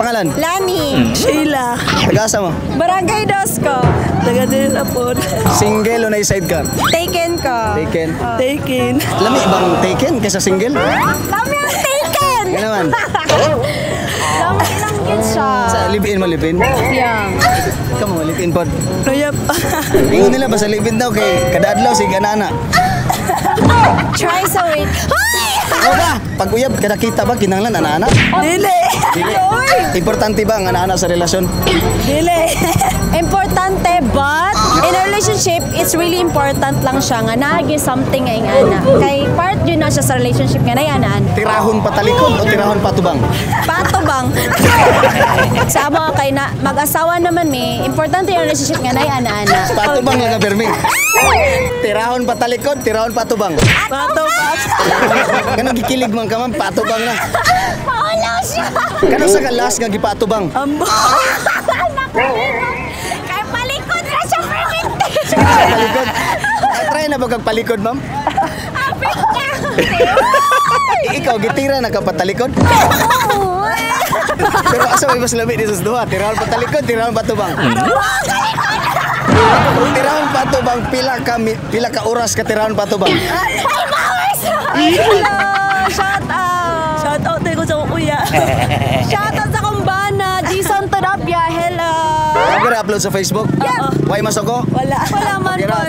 Pangalan? Lani. Sheila. Taga-asa mo? Barangay Dosco. Taga din na po. Single o na sidecar? Taken ko. Taken. Taken. Lami bang taken kaysa single? Lami ang taken! Ano naman? Lami lang yun siya. Sa live-in mo, live-in? Yeah. Ikaw mo, live-in pod. Kaya pa. Ingon nila ba sa live-in daw kay kada adlaw si ganana. Try sa week. Ano ba? Pag uyab, kada kita ba kinahanglan ana-ana? Dili. Importante ba ang ana-ana sa relasyon? Dili. Importante, but in a relationship, it's really important lang siya nga naagi something nga ingana. Kay part yun na siya sa relationship nga na-anaan. Tirahon patalikod o tirahon patubang? Pato bang? Sama kay na mag-asawa naman importante yung relationship nga na-ana-ana. Patubang lang nga bermi. Tirahon patalikod, tirahon patubang. Pato pa. Kanang gikilig man ka man, patubang na. Paula siya! Kanang sa kalas nga gipatubang. Ambo. Kay palikod na siya permente! Palikod. Try na ba kag palikod, ma'am? Ikaw, gitira na ka patalikod? Pero asa may mas lamig dito sa duha? Tirahon patalikod, tirahon patubang. Tirahon patubang, pila ka oras ka tirahon patubang? 5 hours! Hello! Shout out! Shout out tayo ko sa kuya. Shout out sa kumbana! Jason Todapia! Hello! Nag-upload sa Facebook? Yeah. Why mas ako? Wala. Wala man Okay ra. po.